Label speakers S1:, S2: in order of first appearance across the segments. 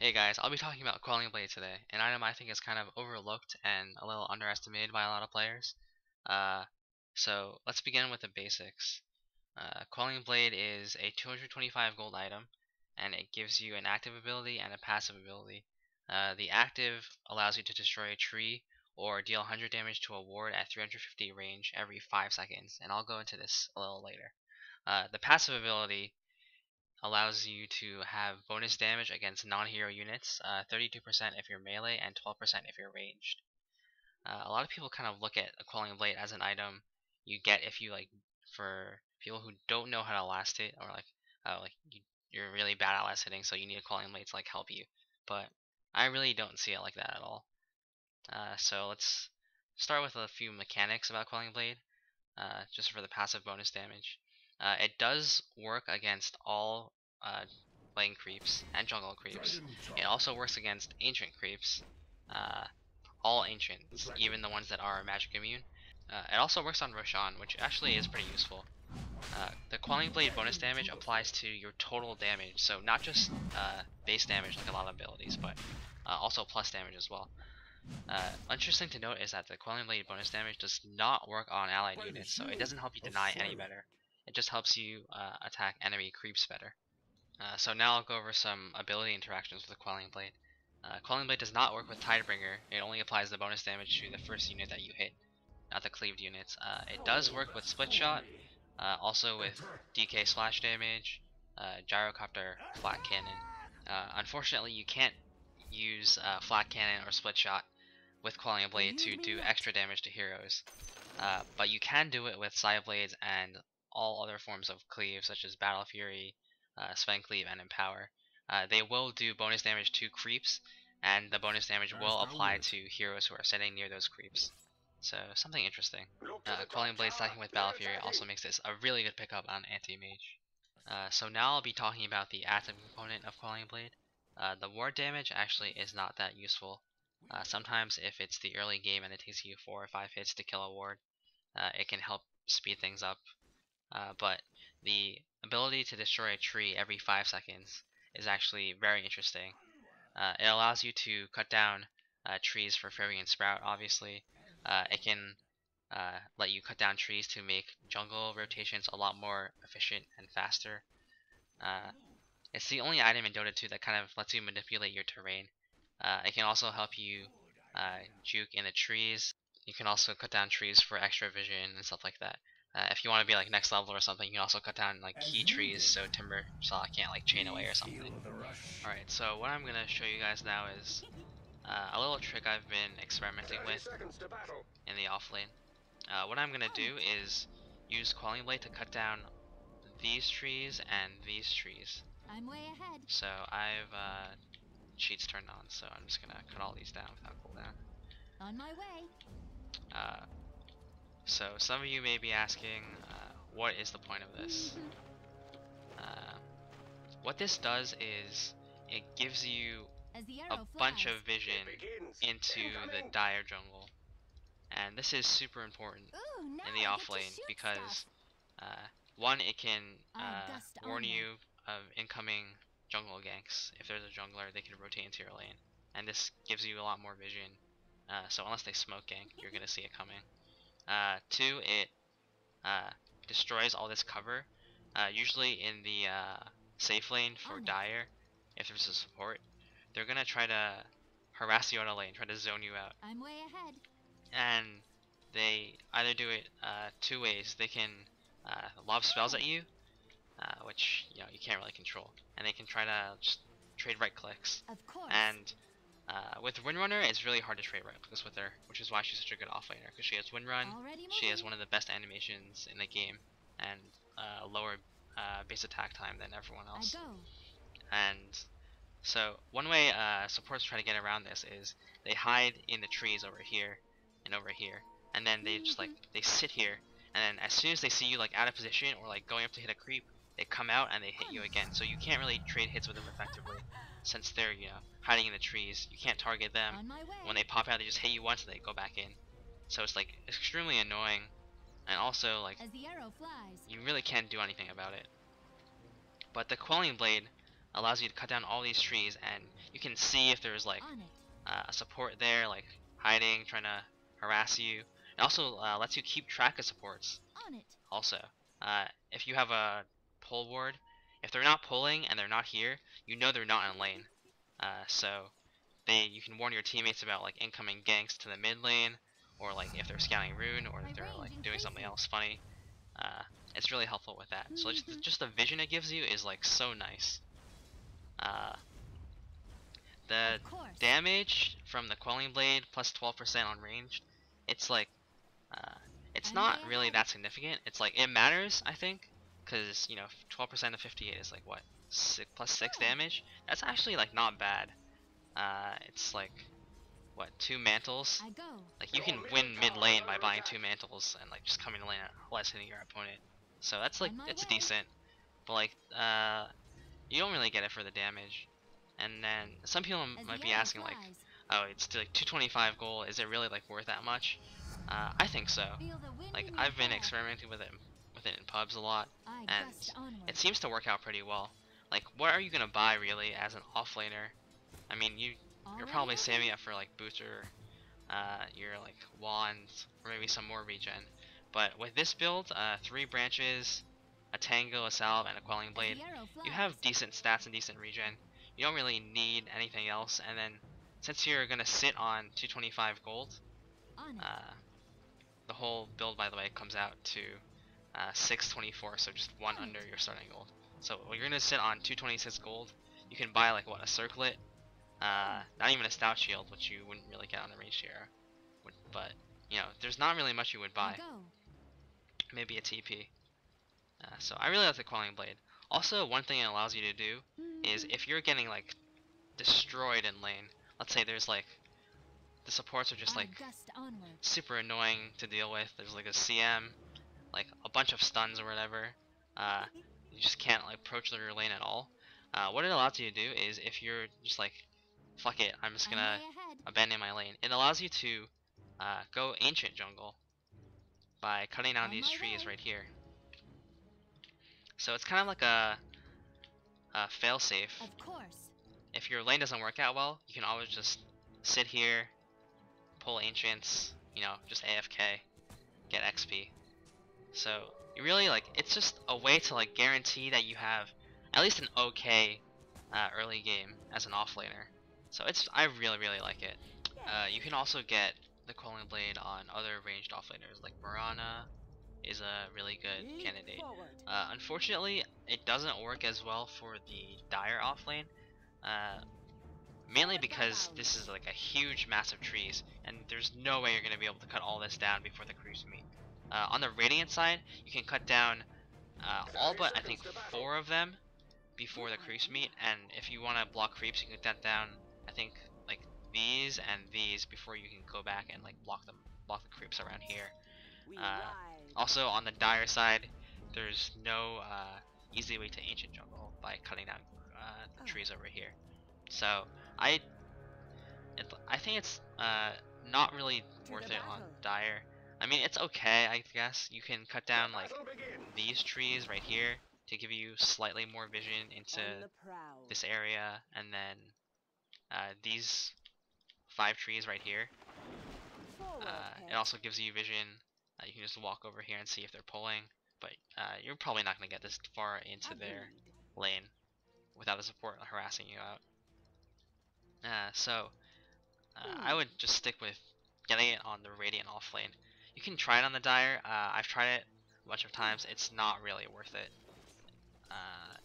S1: Hey guys, I'll be talking about Quelling Blade today, an item I think is kind of overlooked and a little underestimated by a lot of players. Uh, so let's begin with the basics. Quelling Blade is a 225 gold item, and it gives you an active ability and a passive ability. The active allows you to destroy a tree or deal 100 damage to a ward at 350 range every 5 seconds, and I'll go into this a little later. The passive ability allows you to have bonus damage against non-hero units, 32% if you're melee and 12% if you're ranged. A lot of people kind of look at a Quelling Blade as an item you get if you for people who don't know how to last hit, or you're really bad at last hitting, so you need a Quelling Blade to help you. But I really don't see it like that at all. So let's start with a few mechanics about Quelling Blade, just for the passive bonus damage. It does work against all lane creeps and jungle creeps. It also works against ancient creeps, uh, all ancients, even the ones that are magic immune. It also works on Roshan, which actually is pretty useful. The Quelling Blade bonus damage applies to your total damage, so not just base damage like a lot of abilities, but also plus damage as well. Interesting to note is that the Quelling Blade bonus damage does not work on allied units, so it doesn't help you deny any better. It just helps you attack enemy creeps better. So now I'll go over some ability interactions with the Quelling Blade. Quelling Blade does not work with Tidebringer. It only applies the bonus damage to the first unit that you hit, not the cleaved units. It does work with Split Shot, also with DK Splash Damage, Gyrocopter, Flat Cannon. Unfortunately, you can't use Flat Cannon or Split Shot with Quelling Blade to do extra damage to heroes, but you can do it with Side Blades and all other forms of cleave, such as Battle Fury, Sven Cleave, and Empower. They will do bonus damage to creeps, and the bonus damage will apply to heroes who are sitting near those creeps. So, something interesting. Quelling Blade stacking with Battle Fury also makes this a really good pickup on Anti-Mage. So now I'll be talking about the active component of Quelling Blade. The ward damage actually is not that useful. Sometimes if it's the early game and it takes you 4 or 5 hits to kill a ward, it can help speed things up. But the ability to destroy a tree every 5 seconds is actually very interesting. It allows you to cut down trees for Fairy and Sprout, obviously. It can let you cut down trees to make jungle rotations a lot more efficient and faster. It's the only item in Dota 2 that kind of lets you manipulate your terrain. It can also help you juke in the trees. You can also cut down trees for extra vision and stuff like that. If you want to be next level or something, you can also cut down key trees so Timber Saw can't chain away or something. Alright, so what I'm going to show you guys now is a little trick I've been experimenting with in the off lane. What I'm going to do is use Quelling Blade to cut down these trees and these trees.
S2: I'm way ahead.
S1: So I've cheats turned on, so I'm just gonna cut all these down without cooldown.
S2: On my way.
S1: So some of you may be asking, what is the point of this? What this does is it gives you a bunch of vision into the dire jungle, and this is super important in the off lane because one, it can warn you of incoming jungle ganks. If there's a jungler, they can rotate into your lane, and this gives you a lot more vision. So unless they smoke gank, you're gonna see it coming. Two, it destroys all this cover. Usually in the safe lane for dire, if there's a support, they're gonna try to harass you out of lane, try to zone you out.
S2: I'm way ahead.
S1: And they either do it two ways. They can lob spells at you, which you can't really control, and they can try to just trade right clicks.
S2: Of course.
S1: And with Windrunner, it's really hard to trade right clicks with her, which is why she's such a good offlaner, because she has Windrun, she has one of the best animations in the game, and lower base attack time than everyone else. And so one way supports try to get around this is they hide in the trees over here and over here, and then they just they sit here, and then as soon as they see you out of position or going up to hit a creep, they come out and they hit you again. So you can't really trade hits with them effectively, since they're hiding in the trees. You can't target them. When they pop out, they just hit you once and they go back in. So it's extremely annoying, and also
S2: as the arrow flies,
S1: you really can't do anything about it. But the Quelling Blade allows you to cut down all these trees, and you can see if there's like
S2: On it.
S1: a support there, like hiding, trying to harass you. It also lets you keep track of supports.
S2: On it.
S1: Also, if you have a pull ward, if they're not pulling and they're not here, you know they're not in lane. So you can warn your teammates about like incoming ganks to the mid lane, or like if they're scanning rune, or if they're like doing something else funny. It's really helpful with that. So just the vision it gives you is like so nice. The damage from the Quelling Blade plus 12% on ranged, it's like it's not really that significant. It's like it matters, I think, because you know 12% of 58 is like what, plus 6 damage. That's actually like not bad. It's like what, 2 mantles. Like you can win mid lane by buying 2 mantles and like just coming to lane less hitting your opponent. So that's like it's decent, but like you don't really get it for the damage. And then some people might be asking like, oh, it's like 225 gold. Is it really like worth that much? I think so. Like I've been experimenting with it in pubs a lot, and it seems to work out pretty well. Like what are you gonna buy really as an offlaner? I mean you're probably saving up for like booster, your like wands, or maybe some more regen. But with this build, 3 branches, a tango, a salve, and a quelling blade, you have decent stats and decent regen. You don't really need anything else, and then since you're gonna sit on 225 gold, the whole build, by the way, comes out to 624, so just 1 under your starting gold. So when you're gonna sit on 226 gold, you can buy like what, a circlet, not even a stout shield, which you wouldn't really get on a range share, but you know, there's not really much you would buy. Maybe a TP. So I really like the Quelling Blade. Also, one thing it allows you to do is if you're getting like destroyed in lane, let's say there's like the supports are just like super annoying to deal with. There's like a CM, like a bunch of stuns or whatever. You just can't like approach their lane at all. What it allows you to do is if you're just like, fuck it, I'm just gonna abandon my lane. It allows you to go ancient jungle by cutting down these trees right here. So it's kind of like a failsafe. If your lane doesn't work out well, you can always just sit here, pull ancients, you know, just AFK, get XP. So you really like, it's just a way to like guarantee that you have at least an okay early game as an offlaner. So I really like it. You can also get the Quelling Blade on other ranged offlaners like Mirana is a really good candidate. Unfortunately, it doesn't work as well for the Dire offlane, mainly because this is like a huge massive trees, and there's no way you're going to be able to cut all this down before the creeps meet. On the Radiant side, you can cut down all but I think 4 of them before the creeps meet, and if you want to block creeps, you can cut down I think like these and these before you can go back and like block the creeps around here. Also on the Dire side, there's no easy way to ancient jungle by cutting down the trees over here. So I think it's not really worth it on Dire. I mean, it's okay, I guess. You can cut down like these trees right here to give you slightly more vision into this area, and then these 5 trees right here. It also gives you vision. You can just walk over here and see if they're pulling, but you're probably not going to get this far into their lane without the support harassing you out. I would just stick with getting it on the Radiant off lane. You can try it on the Dire. I've tried it a bunch of times. It's not really worth it.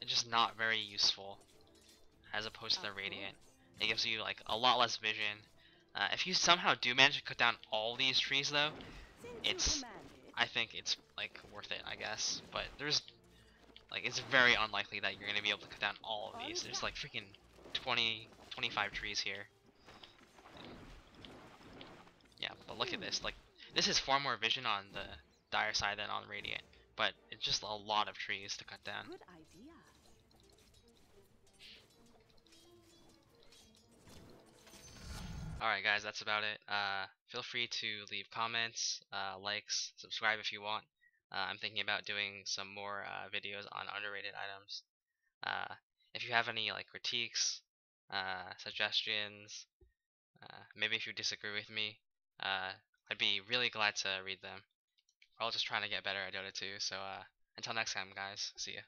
S1: It's just not very useful as opposed to the Radiant. It gives you like a lot less vision. If you somehow do manage to cut down all these trees though, I think it's like worth it, I guess. But there's like, it's very unlikely that you're gonna be able to cut down all of these. There's like freaking 25 trees here. Yeah, but look at this. Like, this is far more vision on the Dire side than on Radiant, but it's just a lot of trees to cut down.
S3: Good idea.
S1: Alright guys, that's about it. Feel free to leave comments, likes, subscribe if you want. I'm thinking about doing some more videos on underrated items. if you have any like critiques, suggestions, maybe if you disagree with me, I'd be really glad to read them. We're all just trying to get better at Dota 2. So until next time, guys. See ya.